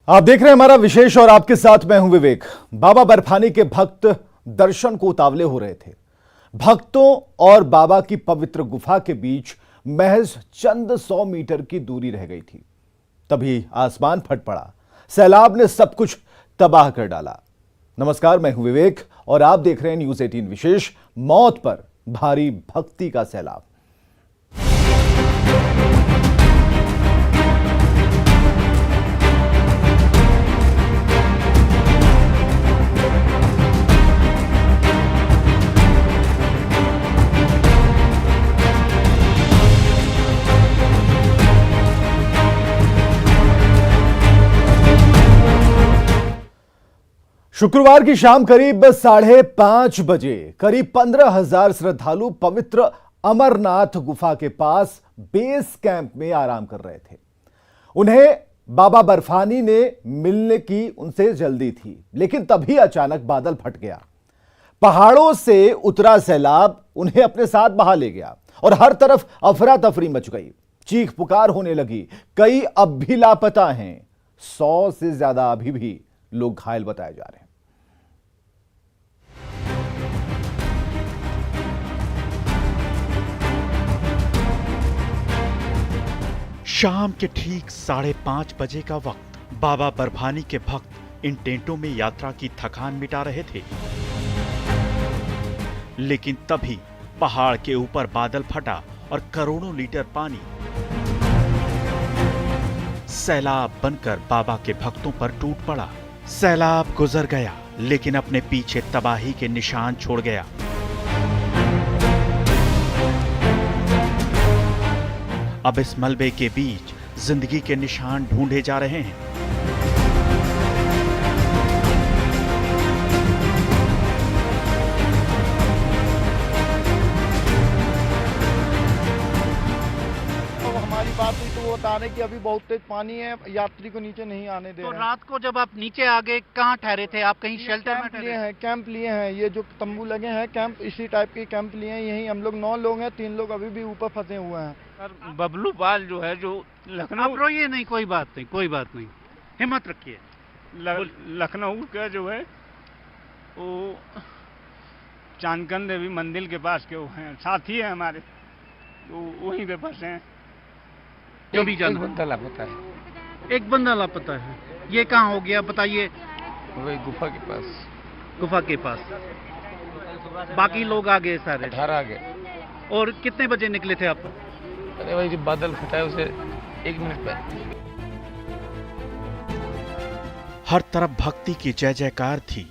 आप देख रहे हैं हमारा विशेष और आपके साथ मैं हूं विवेक। बाबा बर्फानी के भक्त दर्शन को उतावले हो रहे थे। भक्तों और बाबा की पवित्र गुफा के बीच महज चंद 100 मीटर की दूरी रह गई थी। तभी आसमान फट पड़ा। सैलाब ने सब कुछ तबाह कर डाला। नमस्कार, मैं हूं विवेक और आप देख रहे हैं न्यूज 18 विशेष। मौत पर भारी भक्ति का सैलाब। शुक्रवार की शाम करीब 5:30 बजे करीब 15,000 श्रद्धालु पवित्र अमरनाथ गुफा के पास बेस कैंप में आराम कर रहे थे। उन्हें बाबा बर्फानी ने मिलने की उनसे जल्दी थी, लेकिन तभी अचानक बादल फट गया। पहाड़ों से उतरा सैलाब उन्हें अपने साथ बहा ले गया और हर तरफ अफरा तफरी मच गई। चीख पुकार होने लगी। कई अब भी लापता हैं। 100 से ज्यादा अभी भी लोग घायल बताए जा रहे हैं। शाम के ठीक 5:30 बजे का वक्त। बाबा बर्फानी के भक्त इन टेंटों में यात्रा की थकान मिटा रहे थे, लेकिन तभी पहाड़ के ऊपर बादल फटा और करोड़ों लीटर पानी सैलाब बनकर बाबा के भक्तों पर टूट पड़ा। सैलाब गुजर गया, लेकिन अपने पीछे तबाही के निशान छोड़ गया। अब इस मलबे के बीच जिंदगी के निशान ढूंढे जा रहे हैं। तो हमारी बात हुई तो वो बता रहे कि अभी बहुत तेज पानी है, यात्री को नीचे नहीं आने दे तो रहे हैं। रात को जब आप नीचे आ गए, कहाँ ठहरे थे आप? कहीं शेल्टर में ठहरे? कैंप लिए हैं। ये जो तंबू लगे हैं, कैंप इसी टाइप के कैंप लिए हैं। यही हम लोग 9 लोग हैं, 3 लोग अभी भी ऊपर फंसे हुए हैं। सर, बबलू पाल जो है, जो आप लखनऊ रोइए नहीं, कोई बात नहीं, कोई बात नहीं, हिम्मत रखिए। लखनऊ का जो है वो चांदकन देवी मंदिर के पास के वो हैं, साथी है हमारे, तो वहीं पे फंसे हैं। जो भी जाना, बंदा लापता है। एक बंदा लापता है। ये कहाँ हो गया बताइए? वही गुफा के पास। गुफा के पास। बाकी लोग आ गए सारे? 18 आ गए। और कितने बजे निकले थे आप? अरे वही जो बादल फटा है उसे 1 मिनट पहले। हर तरफ भक्ति की जय जयकार थी।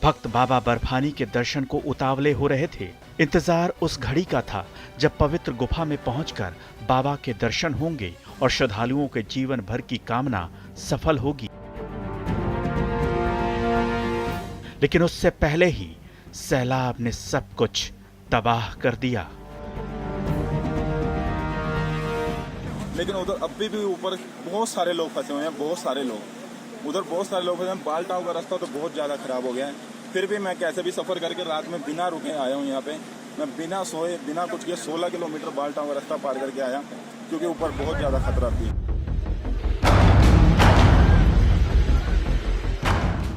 भक्त बाबा बर्फानी के दर्शन को उतावले हो रहे थे। इंतजार उस घड़ी का था जब पवित्र गुफा में पहुंचकर बाबा के दर्शन होंगे और श्रद्धालुओं के जीवन भर की कामना सफल होगी। लेकिन उससे पहले ही सैलाब ने सब कुछ तबाह कर दिया। लेकिन उधर अभी भी ऊपर बहुत सारे लोग फंसे हुए हैं, बहुत सारे लोग उधर, बहुत सारे लोग फंसे हैं। बालटाव का रास्ता तो बहुत ज्यादा खराब हो गया है। फिर भी मैं कैसे भी सफर करके रात में बिना रुके आया हूँ यहाँ पे। मैं बिना सोए बिना कुछ किए 16 किलोमीटर बालटाव का रास्ता पार करके आया, क्योंकि ऊपर बहुत ज्यादा खतरा थी।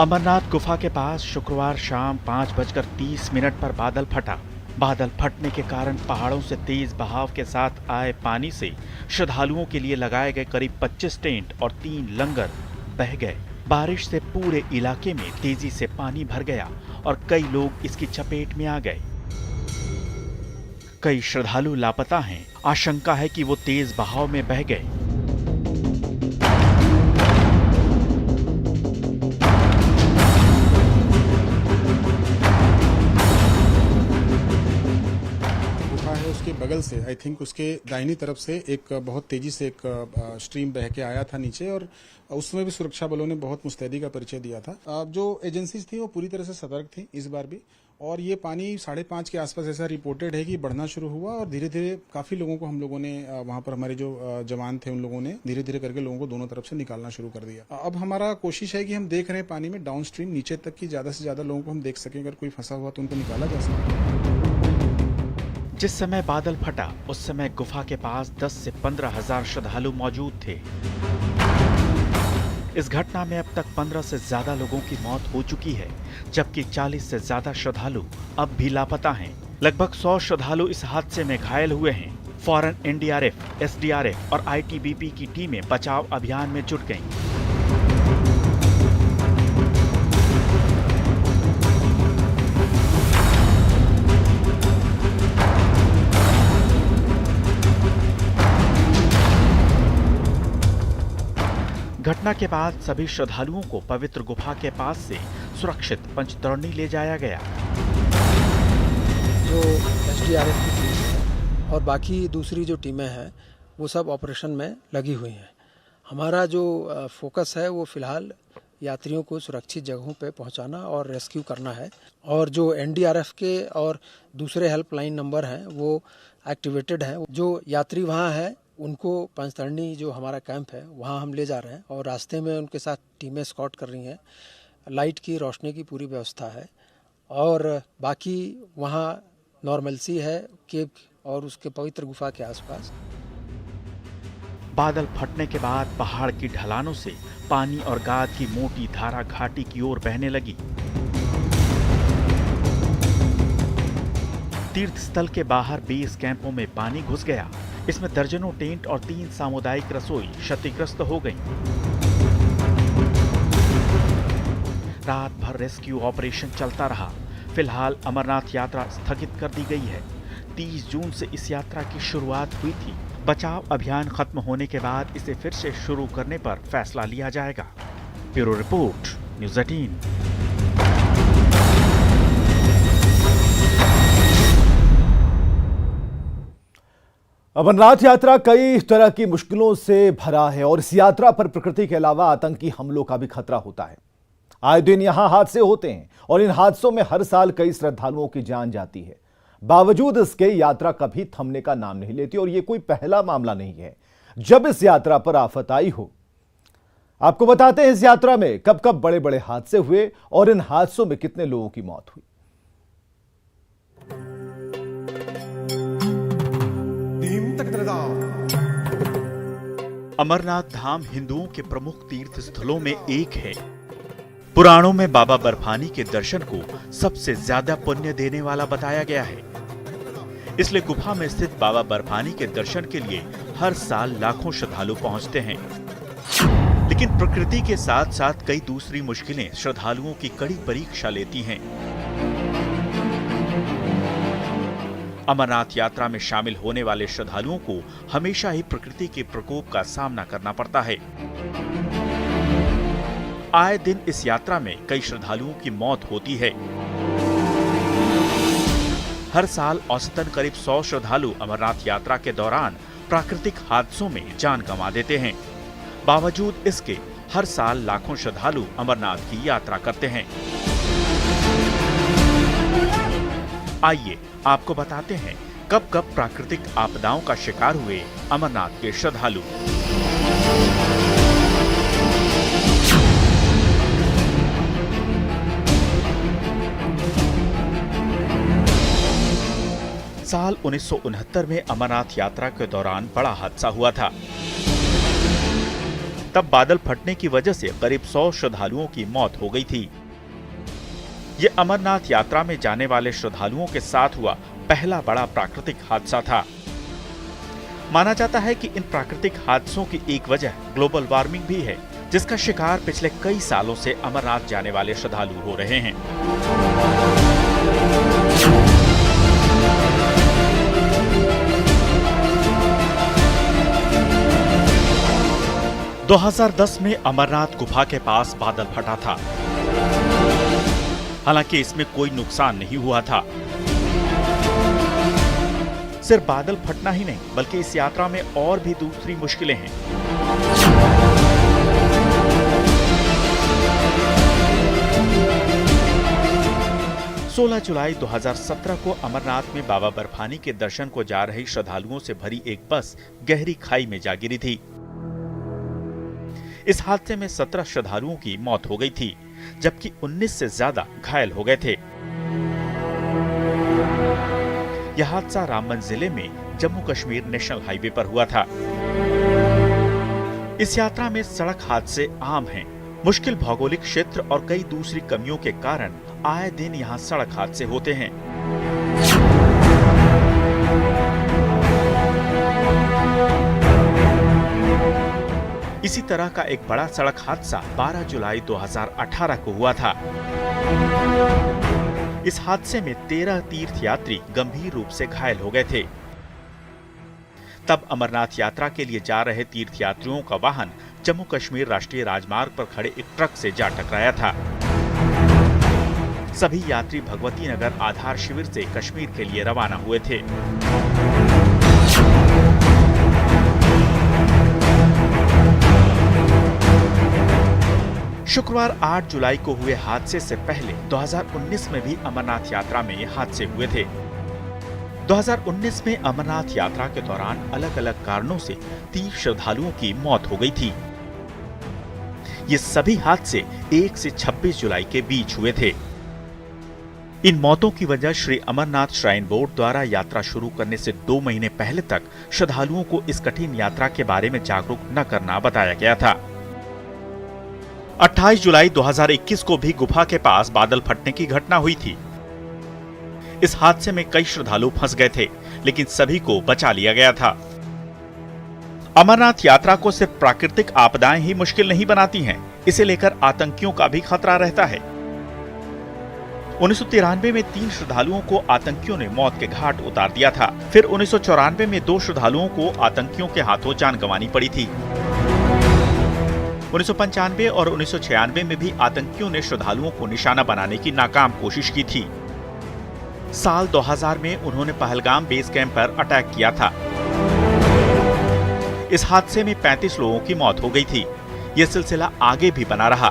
अमरनाथ गुफा के पास शुक्रवार शाम 5:30 पर बादल फटा। बादल फटने के कारण पहाड़ों से तेज बहाव के साथ आए पानी से श्रद्धालुओं के लिए लगाए गए करीब 25 टेंट और 3 लंगर बह गए। बारिश से पूरे इलाके में तेजी से पानी भर गया और कई लोग इसकी चपेट में आ गए। कई श्रद्धालु लापता हैं। आशंका है कि वो तेज बहाव में बह गए। उसके बगल से आई थिंक उसके दाहिनी तरफ से एक बहुत तेजी से एक स्ट्रीम बह के आया था नीचे, और उसमें भी सुरक्षा बलों ने बहुत मुस्तैदी का परिचय दिया था। जो एजेंसीज थी वो पूरी तरह से सतर्क थी इस बार भी, और ये पानी 5:30 के आसपास ऐसा रिपोर्टेड है कि बढ़ना शुरू हुआ और धीरे धीरे काफी लोगों को हम लोगों ने वहां पर, हमारे जो जवान थे उन लोगों ने धीरे धीरे करके लोगों को दोनों तरफ से निकालना शुरू कर दिया। अब हमारा कोशिश है कि हम देख रहे हैं पानी में डाउन स्ट्रीम नीचे तक की ज्यादा से ज्यादा लोगों को हम देख सकें। अगर कोई फंसा हुआ तो उनको निकाला जा सके। जिस समय बादल फटा उस समय गुफा के पास 10 से 15 हजार श्रद्धालु मौजूद थे। इस घटना में अब तक 15 से ज्यादा लोगों की मौत हो चुकी है, जबकि 40 से ज्यादा श्रद्धालु अब भी लापता हैं। लगभग 100 श्रद्धालु इस हादसे में घायल हुए हैं। फौरन एनडीआरएफ, एसडीआरएफ और आईटीबीपी की टीमें बचाव अभियान में जुट गईं। घटना के बाद सभी श्रद्धालुओं को पवित्र गुफा के पास से सुरक्षित पंचतरणी ले जाया गया। जो एसडीआरएफ की टीम है और बाकी दूसरी जो टीमें हैं वो सब ऑपरेशन में लगी हुई हैं। हमारा जो फोकस है वो फिलहाल यात्रियों को सुरक्षित जगहों पे पहुंचाना और रेस्क्यू करना है। और जो एनडीआरएफ के और दूसरे हेल्पलाइन नंबर हैं वो एक्टिवेटेड हैं। जो यात्री वहाँ है उनको पंचतरणी जो हमारा कैंप है वहाँ हम ले जा रहे हैं और रास्ते में उनके साथ टीमें स्कॉट कर रही हैं। लाइट की रोशनी की पूरी व्यवस्था है और बाकी वहाँ नॉर्मलसी है केव और उसके पवित्र गुफा के आसपास। बादल फटने के बाद पहाड़ की ढलानों से पानी और गाद की मोटी धारा घाटी की ओर बहने लगी। तीर्थ स्थल के बाहर बेस कैंपों में पानी घुस गया। इसमें दर्जनों टेंट और 3 सामुदायिक रसोई क्षतिग्रस्त हो गईं। रात भर रेस्क्यू ऑपरेशन चलता रहा। फिलहाल अमरनाथ यात्रा स्थगित कर दी गई है। 30 जून से इस यात्रा की शुरुआत हुई थी। बचाव अभियान खत्म होने के बाद इसे फिर से शुरू करने पर फैसला लिया जाएगा। Bureau report, news 18। अमरनाथ यात्रा कई तरह की मुश्किलों से भरा है और इस यात्रा पर प्रकृति के अलावा आतंकी हमलों का भी खतरा होता है। आए दिन यहां हादसे होते हैं और इन हादसों में हर साल कई श्रद्धालुओं की जान जाती है। बावजूद इसके यात्रा कभी थमने का नाम नहीं लेती और ये कोई पहला मामला नहीं है जब इस यात्रा पर आफत आई हो। आपको बताते हैं इस यात्रा में कब कब बड़े बड़े हादसे हुए और इन हादसों में कितने लोगों की मौत हुई। अमरनाथ धाम हिंदुओं के प्रमुख तीर्थ स्थलों में एक है। पुराणों में बाबा बर्फानी के दर्शन को सबसे ज्यादा पुण्य देने वाला बताया गया है। इसलिए गुफा में स्थित बाबा बर्फानी के दर्शन के लिए हर साल लाखों श्रद्धालु पहुंचते हैं। लेकिन प्रकृति के साथ साथ कई दूसरी मुश्किलें श्रद्धालुओं की कड़ी परीक्षा लेती हैं। अमरनाथ यात्रा में शामिल होने वाले श्रद्धालुओं को हमेशा ही प्रकृति के प्रकोप का सामना करना पड़ता है। आए दिन इस यात्रा में कई श्रद्धालुओं की मौत होती है। हर साल औसतन करीब 100 श्रद्धालु अमरनाथ यात्रा के दौरान प्राकृतिक हादसों में जान गंवा देते हैं। बावजूद इसके हर साल लाखों श्रद्धालु अमरनाथ की यात्रा करते हैं। आइए आपको बताते हैं कब कब प्राकृतिक आपदाओं का शिकार हुए अमरनाथ के श्रद्धालु। साल 1969 में अमरनाथ यात्रा के दौरान बड़ा हादसा हुआ था। तब बादल फटने की वजह से करीब 100 श्रद्धालुओं की मौत हो गई थी। ये अमरनाथ यात्रा में जाने वाले श्रद्धालुओं के साथ हुआ पहला बड़ा प्राकृतिक हादसा था। माना जाता है कि इन प्राकृतिक हादसों की एक वजह ग्लोबल वार्मिंग भी है, जिसका शिकार पिछले कई सालों से अमरनाथ जाने वाले श्रद्धालु हो रहे हैं। – 2010 में अमरनाथ गुफा के पास बादल फटा था। हालांकि इसमें कोई नुकसान नहीं हुआ था। सिर्फ बादल फटना ही नहीं बल्कि इस यात्रा में और भी दूसरी मुश्किलें हैं। सोलह जुलाई 2017 को अमरनाथ में बाबा बर्फानी के दर्शन को जा रही श्रद्धालुओं से भरी एक बस गहरी खाई में जा गिरी थी। इस हादसे में 17 श्रद्धालुओं की मौत हो गई थी, जबकि 19 से ज्यादा घायल हो गए थे। यह हादसा रामबन जिले में जम्मू कश्मीर नेशनल हाईवे पर हुआ था। इस यात्रा में सड़क हादसे आम हैं। मुश्किल भौगोलिक क्षेत्र और कई दूसरी कमियों के कारण आए दिन यहाँ सड़क हादसे होते हैं। इसी तरह का एक बड़ा सड़क हादसा 12 जुलाई 2018 को हुआ था। इस हादसे में 13 तीर्थयात्री गंभीर रूप से घायल हो गए थे। तब अमरनाथ यात्रा के लिए जा रहे तीर्थयात्रियों का वाहन जम्मू कश्मीर राष्ट्रीय राजमार्ग पर खड़े एक ट्रक से जा टकराया था। सभी यात्री भगवती नगर आधार शिविर से कश्मीर के लिए रवाना हुए थे। शुक्रवार 8 जुलाई को हुए हादसे से पहले 2019 में भी अमरनाथ यात्रा में हादसे हुए थे। 2019 में अमरनाथ यात्रा के दौरान अलग अलग कारणों से 30 श्रद्धालुओं की मौत हो गई थी। ये सभी हादसे 1 से 26 जुलाई के बीच हुए थे। इन मौतों की वजह श्री अमरनाथ श्राइन बोर्ड द्वारा यात्रा शुरू करने से 2 महीने पहले तक श्रद्धालुओं को इस कठिन यात्रा के बारे में जागरूक न करना बताया गया था। 28 जुलाई 2021 को भी गुफा के पास बादल फटने की घटना हुई थी। इस हादसे में कई श्रद्धालु फंस गए थे, लेकिन सभी को बचा लिया गया था। अमरनाथ यात्रा को सिर्फ प्राकृतिक आपदाएं ही मुश्किल नहीं बनाती हैं, इसे लेकर आतंकियों का भी खतरा रहता है। 1993 में 3 श्रद्धालुओं को आतंकियों ने मौत के घाट उतार दिया था। फिर 1994 में 2 श्रद्धालुओं को आतंकियों के हाथों जान गंवानी पड़ी थी। 1995 और 1996 में भी आतंकियों ने श्रद्धालुओं को निशाना बनाने की नाकाम कोशिश की थी। साल 2000 में उन्होंने पहलगाम बेस कैंप पर अटैक किया था। इस हादसे में 35 लोगों की मौत हो गई थी। यह सिलसिला आगे भी बना रहा।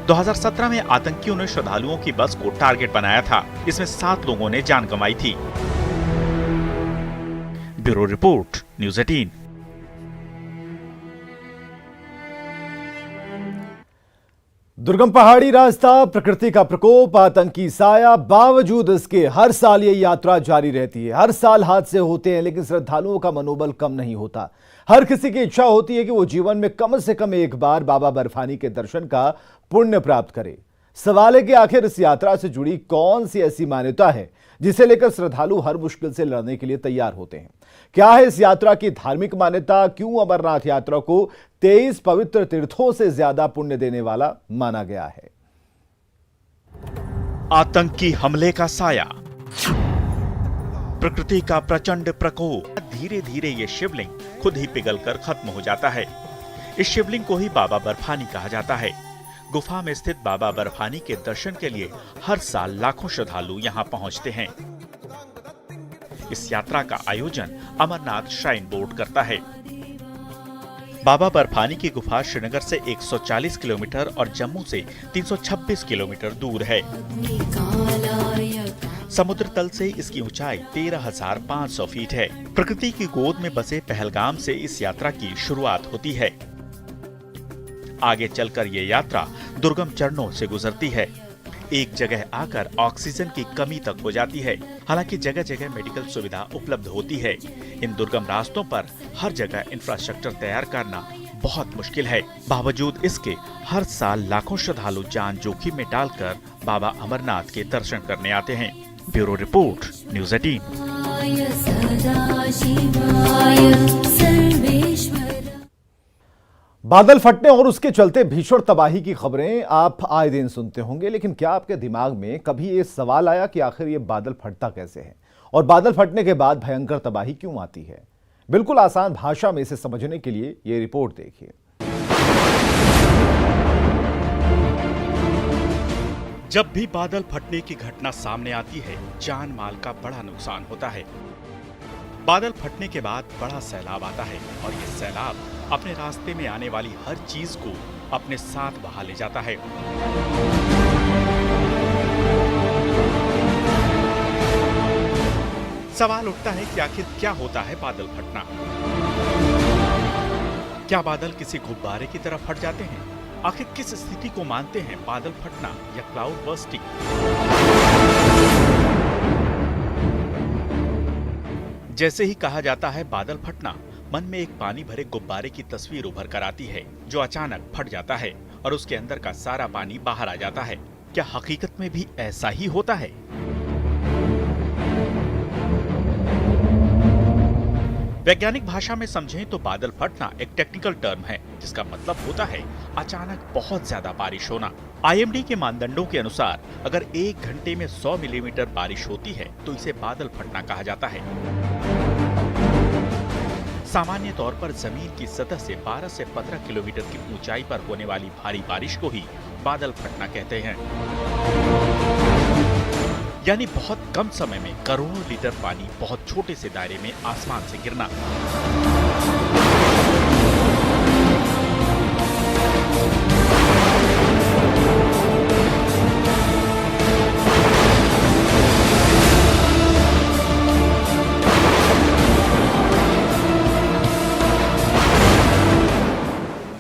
2017 में आतंकियों ने श्रद्धालुओं की बस को टारगेट बनाया था। इसमें 7 लोगों ने जान गंवाई थी। Bureau report, news 18। दुर्गम पहाड़ी रास्ता, प्रकृति का प्रकोप, आतंकी साया, बावजूद इसके हर साल ये यात्रा जारी रहती है। हर साल हादसे होते हैं, लेकिन श्रद्धालुओं का मनोबल कम नहीं होता। हर किसी की इच्छा होती है कि वो जीवन में कम से कम एक बार बाबा बर्फानी के दर्शन का पुण्य प्राप्त करे। सवाल है कि आखिर इस यात्रा से जुड़ी कौन सी ऐसी मान्यता है जिसे लेकर श्रद्धालु हर मुश्किल से लड़ने के लिए तैयार होते हैं। क्या है इस यात्रा की धार्मिक मान्यता? क्यों अमरनाथ यात्रा को 23 पवित्र तीर्थों से ज्यादा पुण्य देने वाला माना गया है? आतंकी हमले का साया, प्रकृति का प्रचंड प्रकोप। धीरे धीरे ये शिवलिंग खुद ही पिघलकर खत्म हो जाता है। इस शिवलिंग को ही बाबा बर्फानी कहा जाता है। गुफा में स्थित बाबा बर्फानी के दर्शन के लिए हर साल लाखों श्रद्धालु यहाँ पहुँचते हैं। इस यात्रा का आयोजन अमरनाथ श्राइन बोर्ड करता है। बाबा बर्फानी की गुफा श्रीनगर से 140 किलोमीटर और जम्मू से 326 किलोमीटर दूर है। समुद्र तल से इसकी ऊंचाई 13,500 फीट है। प्रकृति की गोद में बसे पहलगाम से इस यात्रा की शुरुआत होती है। आगे चलकर ये यात्रा दुर्गम चरणों से गुजरती है। एक जगह आकर ऑक्सीजन की कमी तक हो जाती है। हालांकि जगह जगह मेडिकल सुविधा उपलब्ध होती है। इन दुर्गम रास्तों पर हर जगह इंफ्रास्ट्रक्चर तैयार करना बहुत मुश्किल है। बावजूद इसके हर साल लाखों श्रद्धालु जान जोखिम में डालकर बाबा अमरनाथ के दर्शन करने आते हैं। Bureau report, news 18। बादल फटने और उसके चलते भीषण तबाही की खबरें आप आए दिन सुनते होंगे, लेकिन क्या आपके दिमाग में कभी ये सवाल आया कि आखिर ये बादल फटता कैसे है और बादल फटने के बाद भयंकर तबाही क्यों आती है? बिल्कुल आसान भाषा में इसे समझने के लिए ये रिपोर्ट देखिए। जब भी बादल फटने की घटना सामने आती है, जान माल का बड़ा नुकसान होता है। बादल फटने के बाद बड़ा सैलाब आता है और ये सैलाब अपने रास्ते में आने वाली हर चीज को अपने साथ बहा ले जाता है। सवाल उठता है कि आखिर क्या होता है बादल फटना? क्या बादल किसी गुब्बारे की तरह फट जाते हैं? आखिर किस स्थिति को मानते हैं बादल फटना या क्लाउड बर्स्टिंग? जैसे ही कहा जाता है बादल फटना, मन में एक पानी भरे गुब्बारे की तस्वीर उभर कर आती है जो अचानक फट जाता है और उसके अंदर का सारा पानी बाहर आ जाता है। क्या हकीकत में भी ऐसा ही होता है? वैज्ञानिक भाषा में समझें तो बादल फटना एक टेक्निकल टर्म है जिसका मतलब होता है अचानक बहुत ज्यादा बारिश होना। IMD के मानदंडों के अनुसार अगर 1 घंटे में 100 मिलीमीटर बारिश होती है तो इसे बादल फटना कहा जाता है। सामान्य तौर पर जमीन की सतह से 12 से 15 किलोमीटर की ऊंचाई पर होने वाली भारी बारिश को ही बादल फटना कहते हैं। यानी बहुत कम समय में करोड़ों लीटर पानी बहुत छोटे से दायरे में आसमान से गिरना।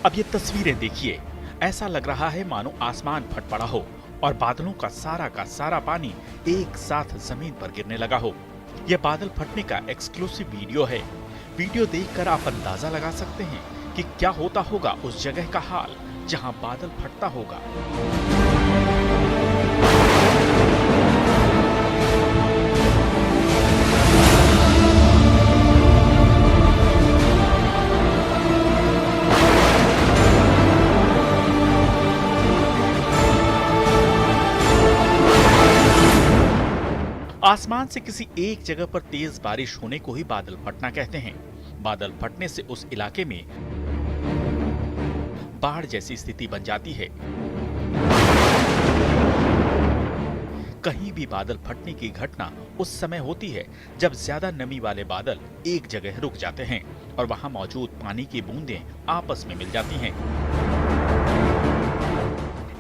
अब ये तस्वीरें देखिए, ऐसा लग रहा है मानो आसमान फट पड़ा हो और बादलों का सारा पानी एक साथ जमीन पर गिरने लगा हो। यह बादल फटने का एक्सक्लूसिव वीडियो है। वीडियो देखकर आप अंदाजा लगा सकते हैं कि क्या होता होगा उस जगह का हाल जहां बादल फटता होगा। आसमान से किसी एक जगह पर तेज बारिश होने को ही बादल फटना कहते हैं। बादल फटने से उस इलाके में बाढ़ जैसी स्थिति बन जाती है। कहीं भी बादल फटने की घटना उस समय होती है जब ज्यादा नमी वाले बादल एक जगह रुक जाते हैं और वहां मौजूद पानी की बूंदें आपस में मिल जाती हैं।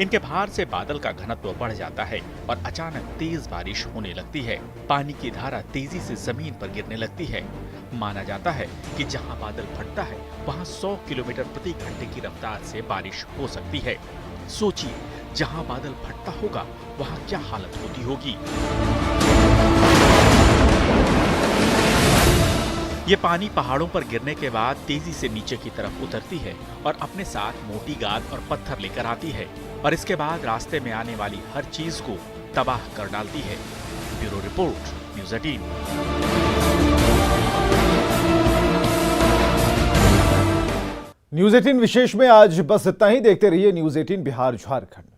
इनके भार से बादल का घनत्व बढ़ जाता है और अचानक तेज बारिश होने लगती है। पानी की धारा तेजी से जमीन पर गिरने लगती है। माना जाता है कि जहां बादल फटता है वहां 100 किलोमीटर प्रति घंटे की रफ्तार से बारिश हो सकती है। सोचिए, जहां बादल फटता होगा वहां क्या हालत होती होगी। ये पानी पहाड़ों पर गिरने के बाद तेजी से नीचे की तरफ उतरती है और अपने साथ मोटी गाद और पत्थर लेकर आती है और इसके बाद रास्ते में आने वाली हर चीज को तबाह कर डालती है। Bureau report, news 18। न्यूज़ 18 विशेष में आज बस इतना ही। देखते रहिए न्यूज़ 18 बिहार झारखंड।